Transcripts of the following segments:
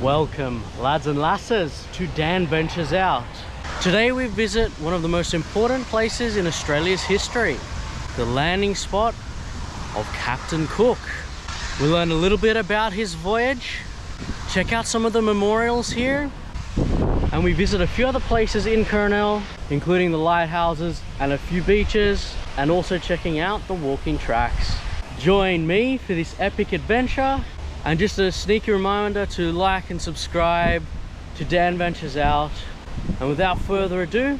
Welcome, lads and lasses, to Dan Ventures Out. Today we visit one of the most important places in Australia's history, the landing spot of Captain Cook. We learn a little bit about his voyage, check out some of the memorials here, and we visit a few other places in Kurnell, including the lighthouses and a few beaches, and also checking out the walking tracks. Join me for this epic adventure. And just a sneaky reminder to like and subscribe to Dan Ventures Out. And without further ado,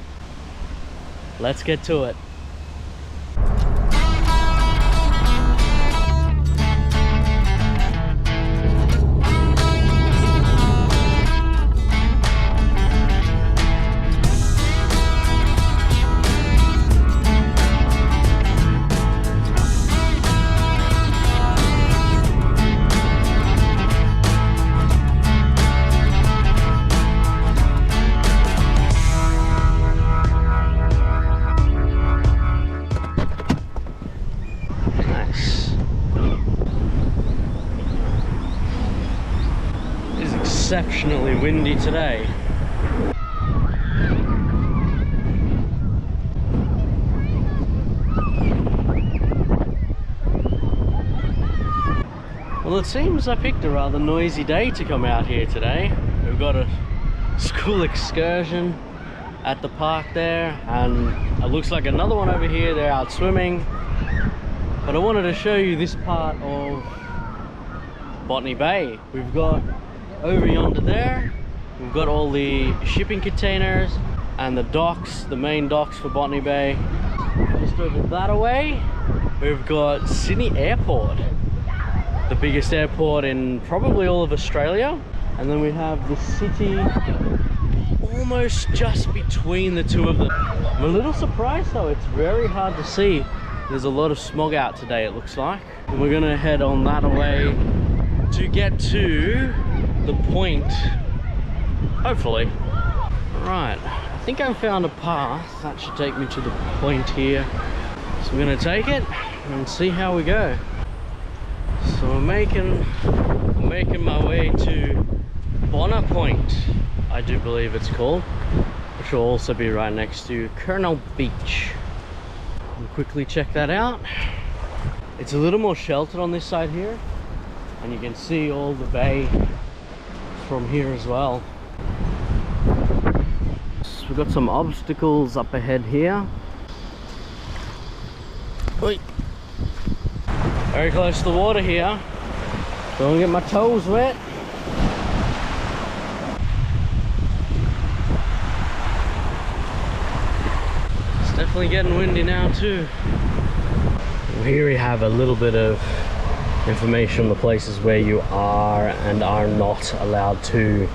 let's get to it. Exceptionally windy today. Well, it seems I picked a rather noisy day to come out here today. We've got a school excursion at the park there, and it looks like another one over here. They're out swimming. But I wanted to show you this part of Botany Bay. We've got over yonder there, we've got all the shipping containers and the docks, the main docks for Botany Bay. Just over that away, we've got Sydney Airport, the biggest airport in probably all of Australia. And then we have the city almost just between the two of them. I'm a little surprised though, it's very hard to see. There's a lot of smog out today, it looks like. And we're gonna head on that away to get to the point, hopefully. Right, I think I've found a path that should take me to the point here. So I'm gonna take it and see how we go. So I'm making my way to Bonner Point, I do believe it's called, which will also be right next to Kurnell Beach. We'll quickly check that out. It's a little more sheltered on this side here, and you can see all the bay from here as well. So we've got some obstacles up ahead here. Oi. Very close to the water here. Don't get my toes wet. It's definitely getting windy now too. Well, here we have a little bit of information on the places where you are and are not allowed to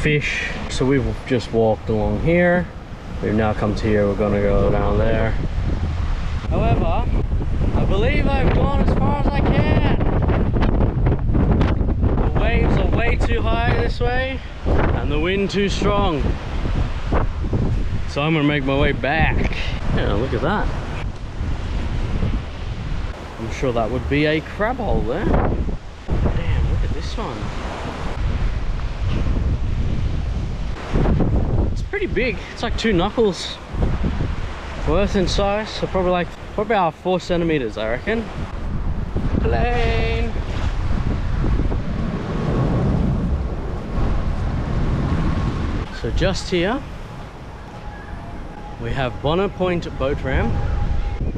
fish. So we've just walked along here. We've now come to here. We're gonna go down there. However, I believe I've gone as far as I can. The waves are way too high this way and the wind too strong. So I'm gonna make my way back. Yeah, look at that. I'm sure that would be a crab hole there. Damn, look at this one. It's pretty big. It's like 2 knuckles worth in size. So probably about 4 centimeters, I reckon. Plane. So just here, we have Bonner Point boat ramp.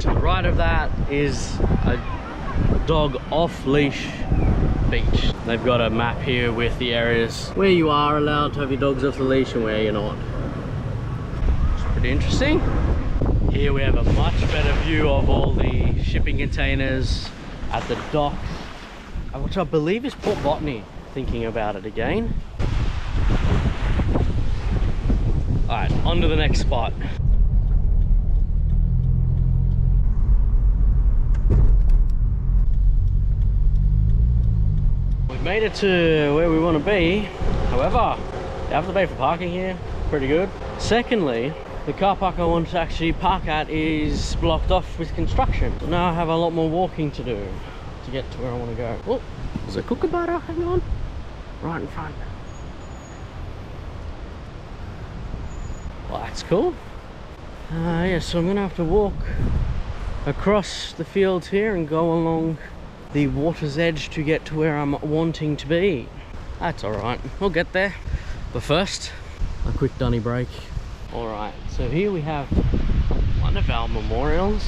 To the right of that is a dog off-leash beach. They've got a map here with the areas where you are allowed to have your dogs off the leash and where you're not. It's pretty interesting. Here we have a much better view of all the shipping containers at the docks, which I believe is Port Botany, thinking about it again. Alright, on to the next spot. Made it to where we want to be. However, you have to pay for parking here. Pretty good. Secondly, the car park I want to actually park at is blocked off with construction. So now I have a lot more walking to do to get to where I want to go. Oh, there's a kookaburra, hang on. Right in front. That's cool. Yeah, so I'm gonna have to walk across the fields here and go along the water's edge to get to where I'm wanting to be. That's alright, we'll get there. But first, a quick dunny break. Alright, so here we have one of our memorials.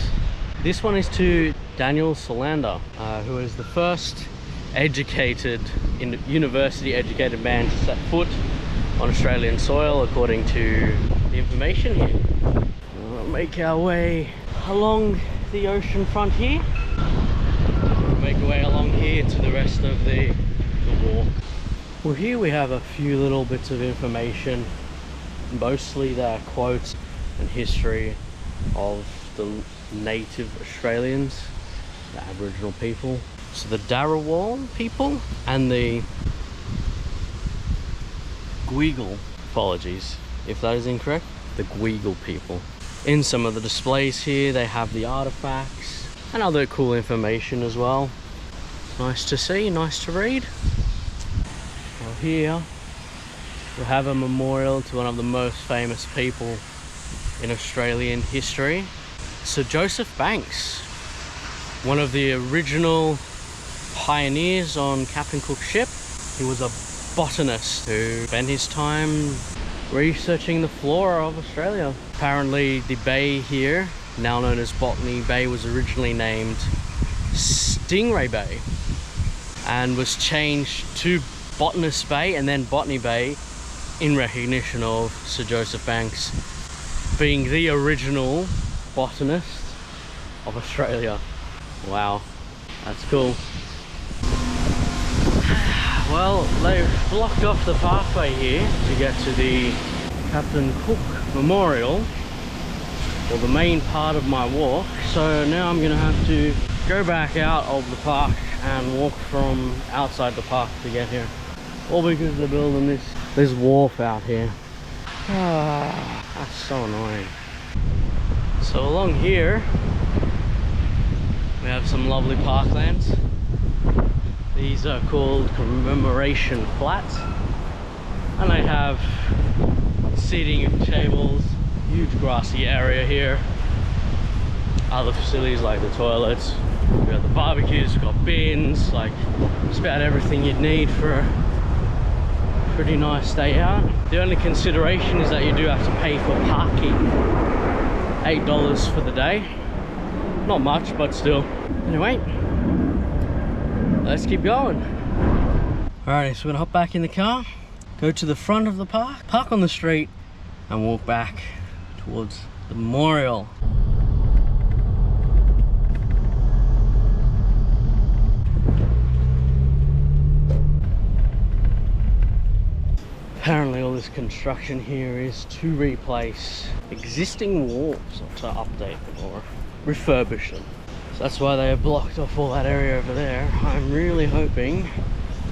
This one is to Daniel Solander, who is the first university educated man to set foot on Australian soil, according to the information here. We'll make our way along the ocean front here. We'll make our way along here to the rest of the walk. Well, here we have a few little bits of information. Mostly they're quotes and history of the native Australians, the Aboriginal people. So the Darawal people and the Gweagal, apologies if that is incorrect, the Gweagal people. In some of the displays here they have the artifacts and other cool information as well. Nice to see, nice to read. Well, here we have a memorial to one of the most famous people in Australian history, Sir Joseph Banks, one of the original pioneers on Captain Cook's ship. He was a botanist who spent his time researching the flora of Australia. Apparently the bay here, now known as Botany Bay, was originally named Stingray Bay and was changed to Botanist Bay and then Botany Bay in recognition of Sir Joseph Banks being the original botanist of Australia. Wow, that's cool. Well, they've blocked off the pathway here to get to the Captain Cook Memorial, or the main part of my walk. So now I'm gonna have to go back out of the park and walk from outside the park to get here. All because they're building this wharf out here. That's so annoying. So along here we have some lovely parklands. These are called commemoration flats, and they have seating tables, huge grassy area here, other facilities like the toilets, we got the barbecues, we've got bins, like just about everything you'd need for a pretty nice day out. The only consideration is that you do have to pay for parking, $8 for the day. Not much, but still. Anyway, let's keep going. Alright, so we're gonna hop back in the car, go to the front of the park, park on the street, and walk back towards the memorial. Apparently all this construction here is to replace existing wharves, or to update them or refurbish them. So that's why they have blocked off all that area over there. I'm really hoping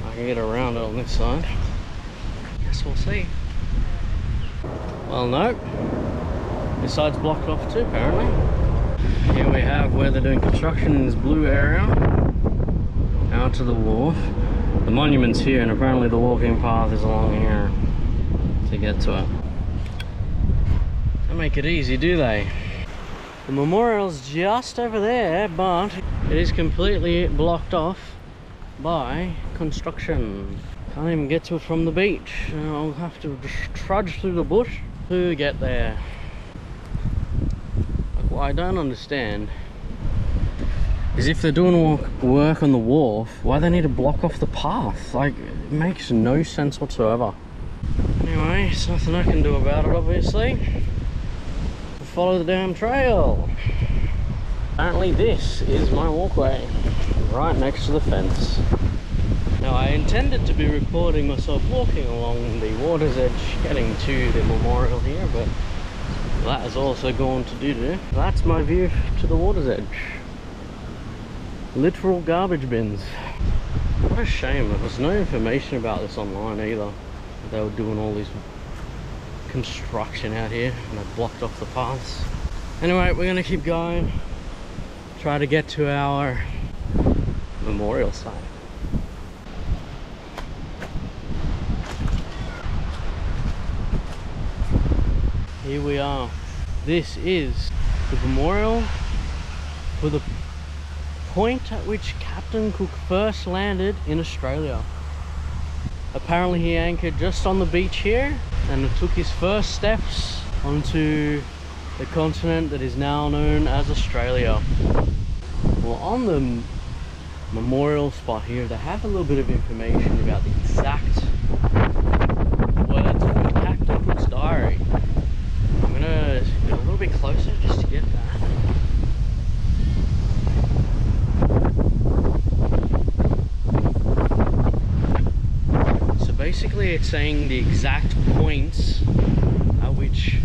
I can get around it on this side. Guess we'll see. Well, no. This side's blocked off too, apparently. Here we have where they're doing construction in this blue area. Out to the wharf. The monument's here, and apparently the walking path is along here to get to it. They don't make it easy, do they? The memorial's just over there, but it is completely blocked off by construction. Can't even get to it from the beach. I'll have to just trudge through the bush to get there. Like, what I don't understand is if they're doing work on the wharf, why they need to block off the path? Like, it makes no sense whatsoever. Anyway, there's nothing I can do about it, obviously. Follow the damn trail. Apparently this is my walkway, right next to the fence. Now I intended to be recording myself walking along the water's edge, getting to the memorial here, but that has also gone to doo-doo. That's my view to the water's edge. Literal garbage bins. What a shame, there was no information about this online either. They were doing all these construction out here and they blocked off the paths. Anyway, we're gonna keep going, try to get to our memorial site. here we are. This is the memorial for the point at which Captain Cook first landed in Australia. Apparently he anchored just on the beach here and took his first steps onto the continent that is now known as Australia. Well, on the memorial spot here, they have a little bit of information about the exact words from Captain Cook's diary. I'm gonna get a little bit closer just to get that. Basically it's saying the exact points at which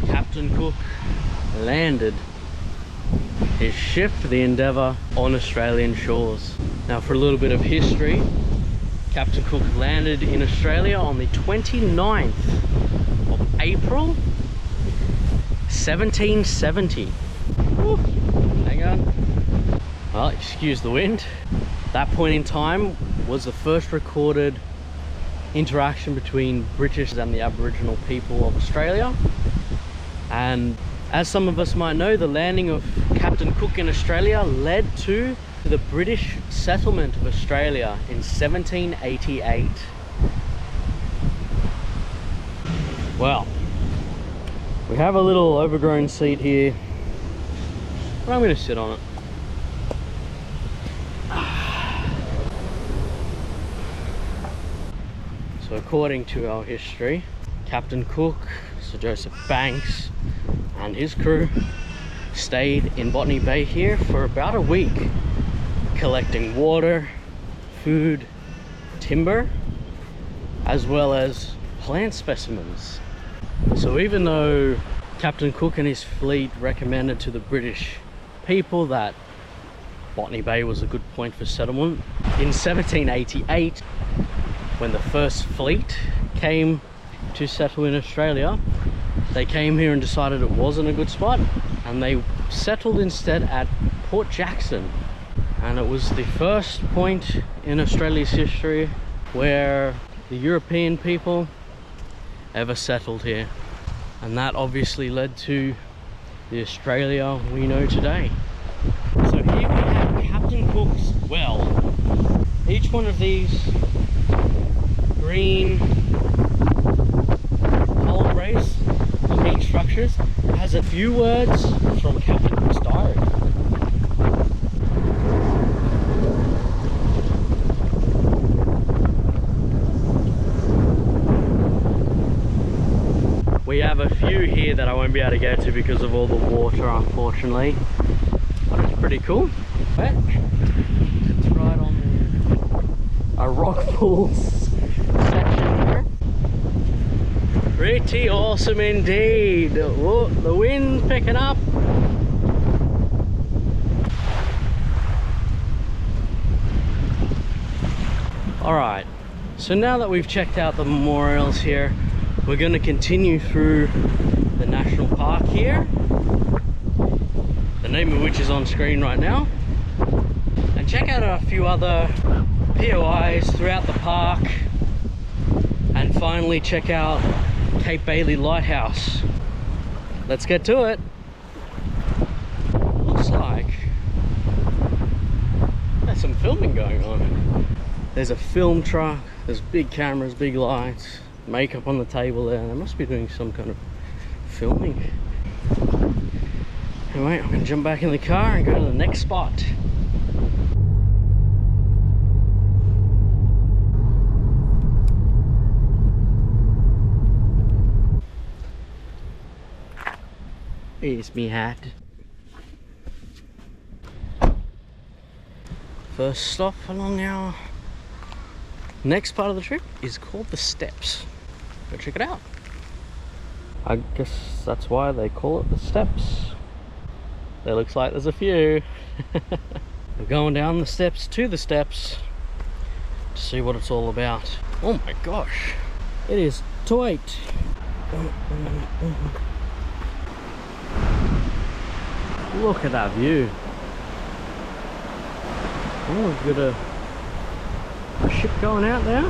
Captain Cook landed his ship, the Endeavour, on Australian shores. Now for a little bit of history, Captain Cook landed in Australia on the 29th of April 1770. Woo, hang on. Well, excuse the wind. That point in time was the first recorded interaction between British and the Aboriginal people of Australia. And as some of us might know, the landing of Captain Cook in Australia led to the British settlement of Australia in 1788. Well, we have a little overgrown seat here, but I'm going to sit on it. So according to our history, Captain Cook, Sir Joseph Banks and his crew stayed in Botany Bay here for about a week, collecting water, food, timber, as well as plant specimens. So even though Captain Cook and his fleet recommended to the British people that Botany Bay was a good point for settlement, in 1788, when the first fleet came to settle in Australia, they came here and decided it wasn't a good spot, and they settled instead at Port Jackson. And it was the first point in Australia's history where the European people ever settled here, and that obviously led to the Australia we know today. So here we have Captain Cook's well. Each one of these green hull brace looking structures has a few words from Captain Cook's diary. We have a few here that I won't be able to get to because of all the water, unfortunately, but it's pretty cool. But it's right on a rock pool section here. Pretty awesome indeed. Whoa, the wind's picking up. Alright, so now that we've checked out the memorials here, we're going to continue through the national park here, the name of which is on screen right now, and check out a few other POIs throughout the park, and finally check out Cape Bailey Lighthouse. Let's get to it. Looks like there's some filming going on. There's a film truck, there's big cameras, big lights, makeup on the table there. They must be doing some kind of filming. Anyway, I'm going to jump back in the car and go to the next spot. Here's me hat. First stop along our next part of the trip is called the Steps. Go check it out. I guess that's why they call it the Steps. There looks like there's a few. We're going down the steps to the steps to see what it's all about. Oh my gosh, it is tight. Look at that view. Oh, we've got a ship going out there.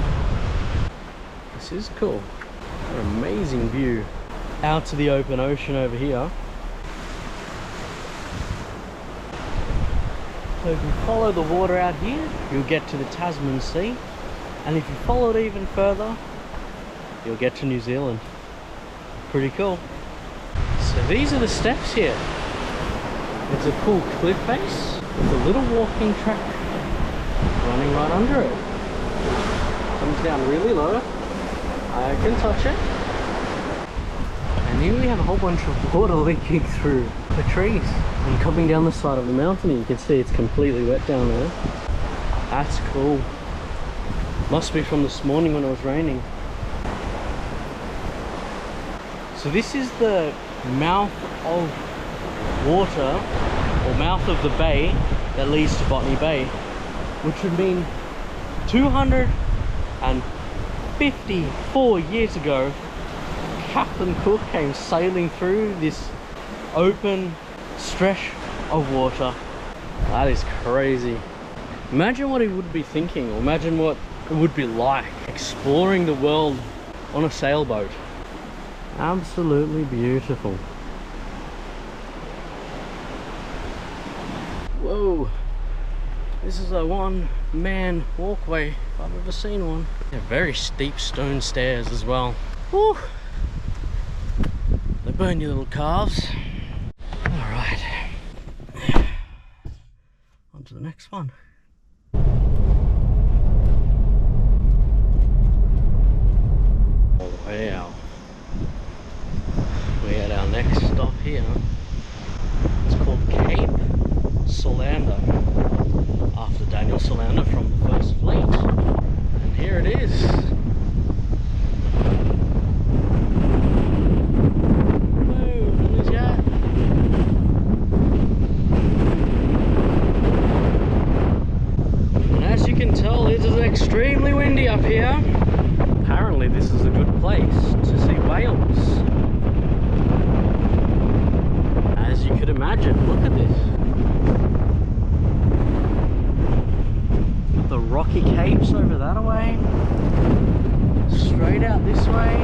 This is cool. What an amazing view. out to the open ocean over here. So if you follow the water out here, you'll get to the Tasman Sea, and if you follow it even further, you'll get to New Zealand. Pretty cool. So these are the steps here. It's a cool cliff face with a little walking track running right under it. Comes down really low. I can touch it. And here we have a whole bunch of water leaking through the trees and coming down the side of the mountain. You can see it's completely wet down there. That's cool. Must be from this morning when it was raining. So this is the mouth of water, or mouth of the bay that leads to Botany Bay, which would mean 254 years ago Captain Cook came sailing through this open stretch of water. That is crazy. Imagine what he would be thinking, or imagine what it would be like exploring the world on a sailboat. Absolutely beautiful. Whoa, this is a one-man walkway if I've ever seen one. Yeah, very steep stone stairs as well. Woo! They burn your little calves. Alright, on to the next one. Wow, we had our next stop here. It's called Cape Solander, after Daniel Solander from the First Fleet. And here it is. And as you can tell, it is extremely windy up here. Apparently this is a good place to see whales. As you could imagine, look at this. The rocky capes over that way. Straight out this way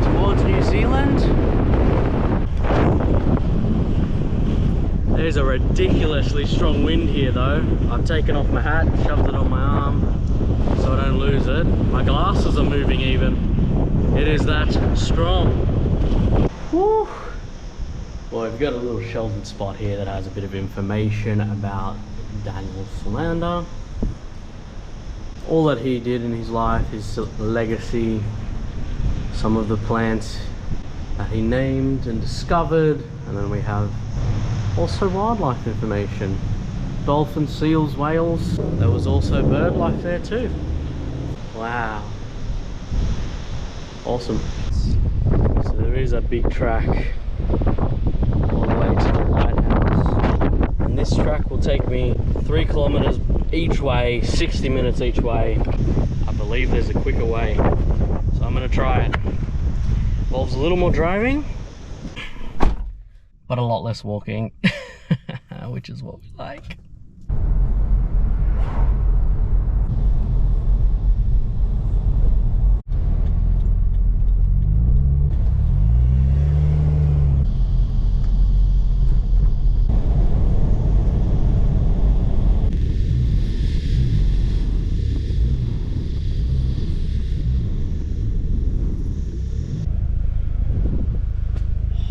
towards New Zealand. There's a ridiculously strong wind here though. I've taken off my hat, shoved it on my arm so I don't lose it. My glasses are moving even. It is that strong. Woo! Well, we've got a little sheltered spot here that has a bit of information about Daniel Solander. All that he did in his life, his legacy, some of the plants that he named and discovered, and then we have also wildlife information. Dolphins, seals, whales. There was also bird life there too. Wow. Awesome. So there is a big track all the way to the lighthouse. And this track will take me 3 kilometers each way, 60 minutes each way. I believe there's a quicker way, so I'm going to try it. Involves a little more driving, but a lot less walking, which is what we like.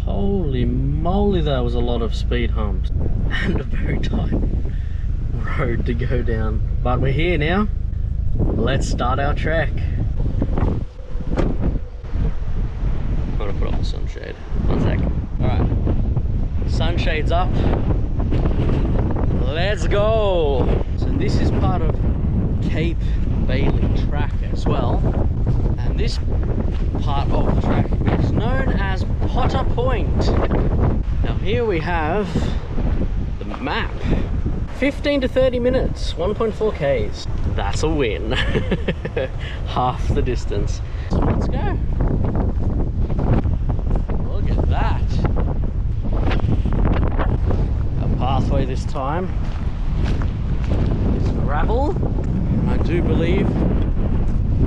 Holy moly, that was a lot of speed humps and a very tight road to go down. But we're here now. Let's start our trek. I'm gonna put on the sunshade. 1 sec. Alright. Sunshade's up. Let's go! So this is part of Cape Bailey track as well. And this part of the track is known as Potter Point. Now here we have the map. 15 to 30 minutes, 1.4 Ks. That's a win. Half the distance. So let's go. Look at that. A pathway this time. It's gravel. And I do believe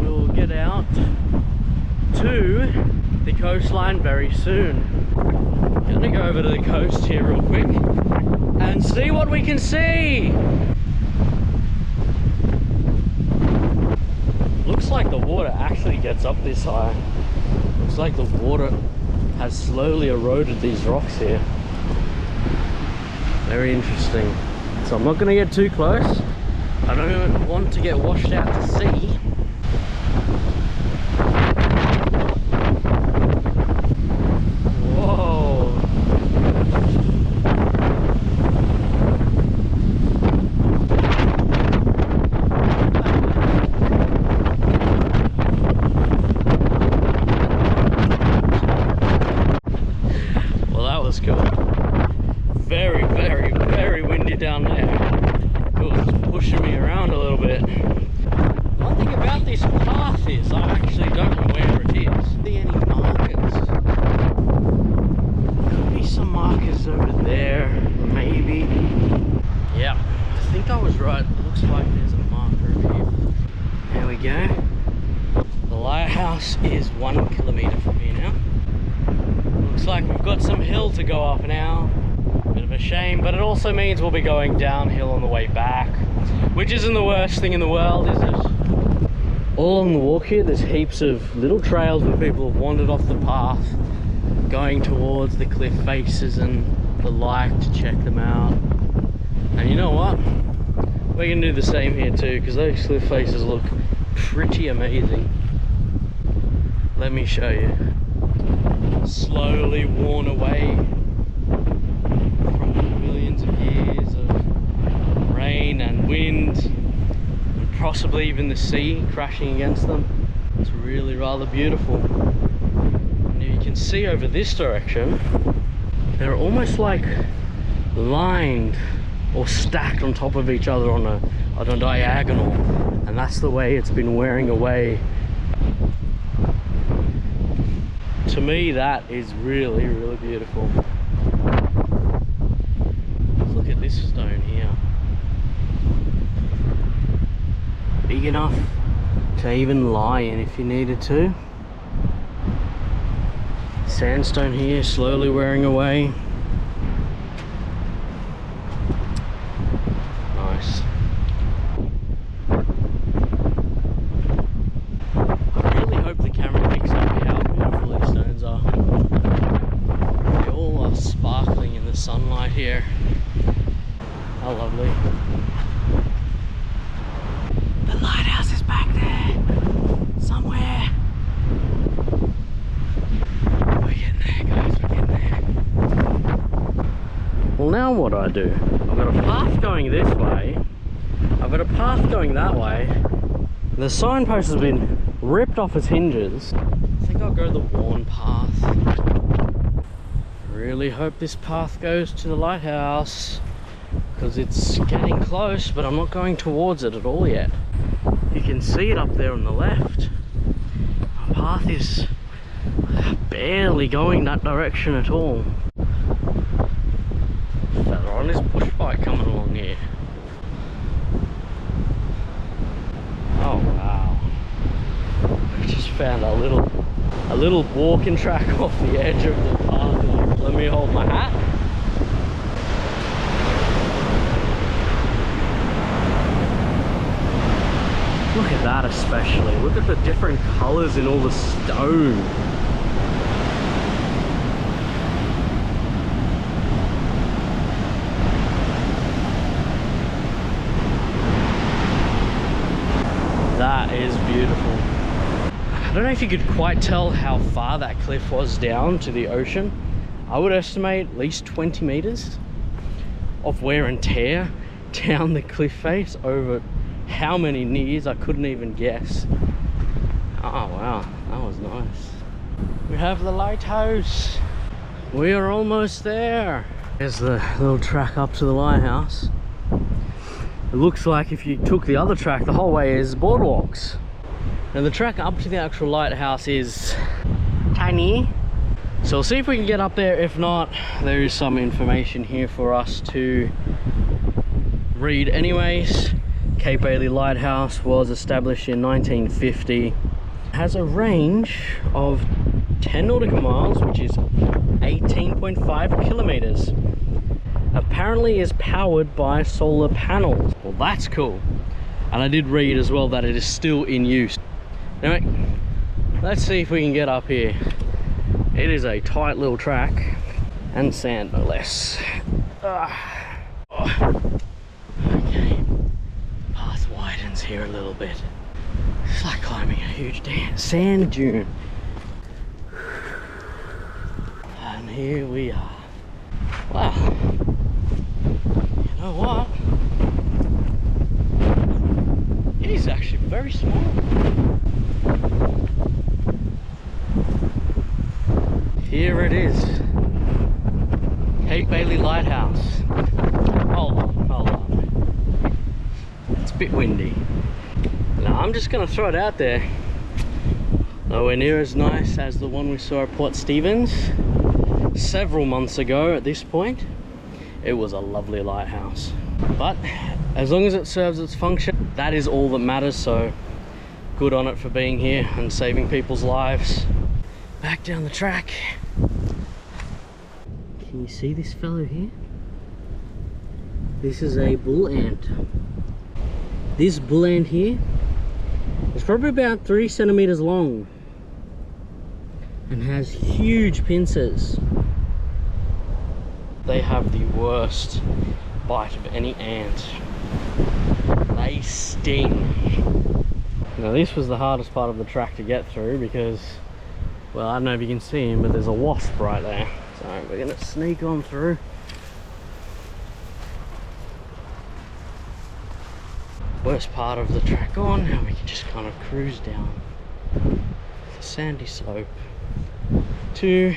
we'll get out to the coastline very soon. Gonna go over to the coast here real quick and see what we can see. Looks like the water actually gets up this high. Looks like the water has slowly eroded these rocks here. Very interesting. So I'm not going to get too close. I don't want to get washed out to sea. Whoa. Well, that was cool. Very, very, very windy down there. It was pushing me around a little bit. One thing about this path is I actually don't know where it is. See any markers? Could be some markers over there, maybe. Yeah, I think I was right. It looks like there's a marker over here. There we go. The lighthouse is 1 kilometer from here now. Looks like we've got some hill to go up now. Bit of a shame, but it also means we'll be going downhill on the way back, which isn't the worst thing in the world, is it? All along the walk here, there's heaps of little trails where people have wandered off the path, going towards the cliff faces and the light to check them out. And you know what? We're gonna do the same here too, because those cliff faces look pretty amazing. Let me show you. Slowly worn away from millions of years of rain and wind, and possibly even the sea crashing against them. It's really rather beautiful. And you can see over this direction, they're almost like lined or stacked on top of each other on a diagonal, and that's the way it's been wearing away. To me, that is really, really beautiful. Look at this stone here. Big enough to even lie in if you needed to. Sandstone here, slowly wearing away. Nice. I really hope the camera picks up how beautiful these stones are. They all are sparkling in the sunlight here. How lovely. The lighthouse is back there, somewhere. We're getting there, guys, we're getting there. Well, now what do I do? I've got a path going this way. I've got a path going that way. The signpost has been ripped off its hinges. I think I'll go the worn path. Really hope this path goes to the lighthouse, because it's getting close, but I'm not going towards it at all yet. You can see it up there on the left. My path is barely going that direction at all. Fella on this push bike coming along here. Oh wow. I just found a little walking track off the edge of the path. Let me hold my hat. Look at that especially. Look at the different colours in all the stone. That is beautiful. I don't know if you could quite tell how far that cliff was down to the ocean. I would estimate at least 20 meters of wear and tear down the cliff face over how many years I couldn't even guess. Oh wow, that was nice. We have the lighthouse. We are almost there. There's the little track up to the lighthouse. It looks like if you took the other track, the whole way is boardwalks. And the track up to the actual lighthouse is tiny. So we'll see if we can get up there. If not, there is some information here for us to read anyways. Cape Bailey Lighthouse was established in 1950 Has a range of 10 nautical miles, which is 18.5 kilometers. Apparently is powered by solar panels. Well, that's cool. And I did read as well that it is still in use. Anyway, let's see if we can get up here. It is a tight little track, and sand no less. Okay, path widens here a little bit. It's like climbing a huge sand dune. And here we are. Wow. You know what? It is actually very small. Here it is. Cape Bailey Lighthouse. Hold on. It's a bit windy. Now I'm just gonna throw it out there. Nowhere near as nice as the one we saw at Port Stephens several months ago at this point. It was a lovely lighthouse. But as long as it serves its function, that is all that matters, so good on it for being here and saving people's lives. Back down the track. Can you see this fellow here? This is a bull ant. This bull ant here is probably about 3 centimeters long and has huge pincers. They have the worst bite of any ant. They sting. Now this was the hardest part of the track to get through because, well, I don't know if you can see him, but there's a wasp right there. So we're gonna sneak on through. Worst part of the track on, now we can just kind of cruise down the sandy slope to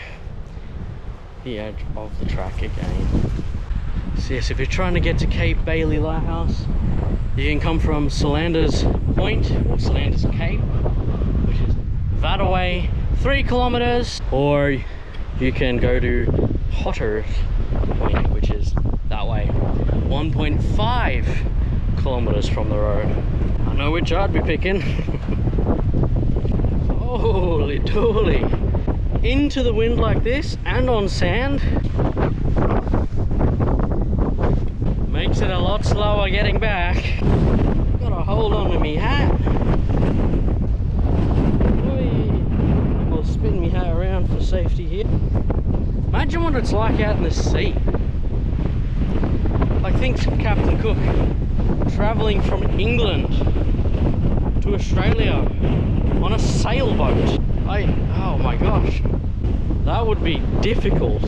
the edge of the track again. So yes, if you're trying to get to Cape Bailey Lighthouse, you can come from Solander's Point or Solander's Cape, which is that away 3 kilometers, or you can go to Hotter's Point, which is that way 1.5 kilometers from the road. I know which I'd be picking. Holy dooly. Into the wind like this and on sand makes it a lot slower getting back. Gotta hold on to me hat. I'll spin me hat around for safety here. Imagine what it's like out in the sea. Like, think Captain Cook traveling from England to Australia on a sailboat. Oh my gosh, that would be difficult.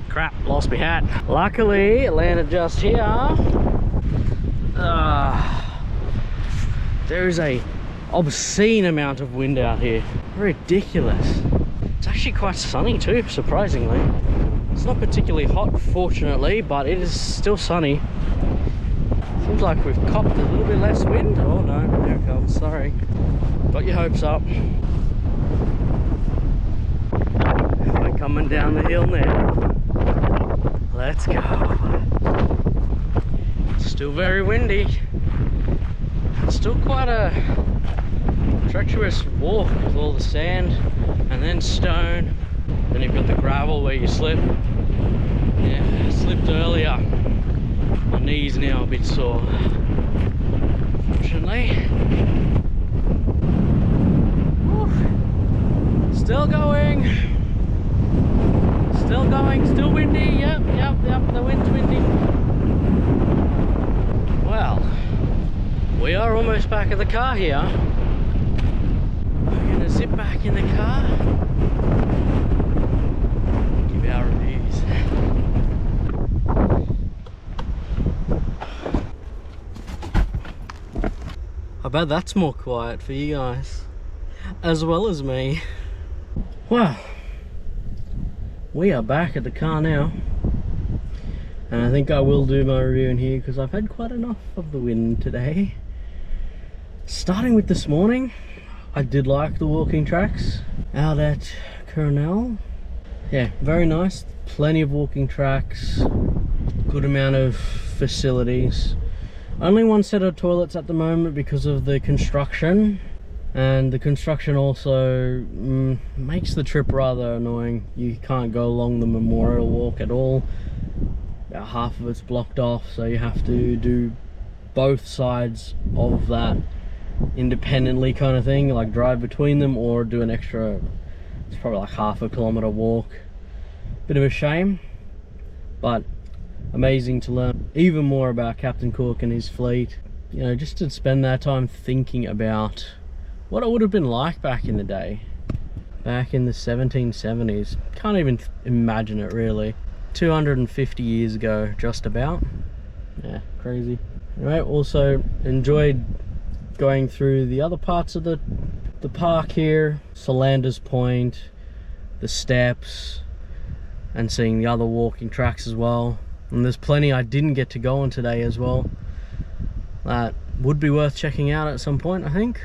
Crap, lost my hat. Luckily it landed just here. There is a obscene amount of wind out here. Ridiculous. It's actually quite sunny too, surprisingly. It's not particularly hot, fortunately, but it is still sunny. Seems like we've copped a little bit less wind. Oh no, there it comes, sorry. Got your hopes up. We're coming down the hill now. Let's go. It's still very windy. It's still quite a treacherous walk with all the sand and then stone. Then you've got the gravel where you slip. Yeah, I slipped earlier. My knees now a bit sore, fortunately. Still going. Still going, still windy. Yep, the wind's windy. Well, we are almost back at the car here. We're gonna zip back in the car. Give our reviews. I bet that's more quiet for you guys, as well as me. Well, we are back at the car now, and I think I will do my review in here because I've had quite enough of the wind today. Starting with this morning, I did like the walking tracks out at Coronel. Yeah, very nice. Plenty of walking tracks, good amount of facilities. Only one set of toilets at the moment because of the construction, and the construction also makes the trip rather annoying. You can't go along the memorial walk at all. About half of it's blocked off, so you have to do both sides of that independently kind of thing, like drive between them or do an extra, it's probably like half a kilometer walk. Bit of a shame, but amazing to learn even more about Captain Cook and his fleet. You know, just to spend that time thinking about what it would have been like back in the day, back in the 1770s. Can't even imagine it really. 250 years ago, just about. Yeah, crazy. Anyway, also enjoyed going through the other parts of the park here, Solander's Point, the steps, and seeing the other walking tracks as well. And there's plenty I didn't get to go on today as well that would be worth checking out at some point, I think.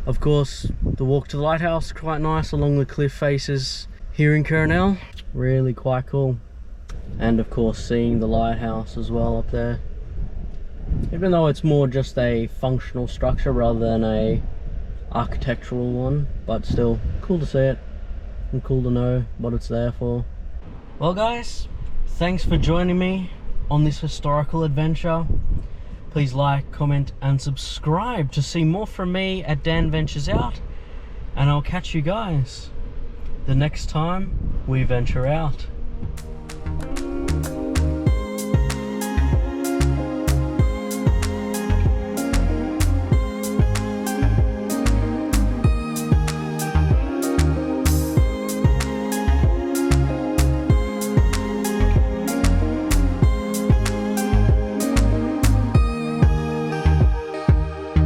Of course, the walk to the lighthouse, quite nice along the cliff faces here in Coronel. Really quite cool. And of course seeing the lighthouse as well up there. Even though it's more just a functional structure rather than a architectural one, but still cool to see it and cool to know what it's there for. Well guys, thanks for joining me on this historical adventure. Please like, comment and subscribe to see more from me at Dan Ventures Out, and I'll catch you guys the next time we venture out.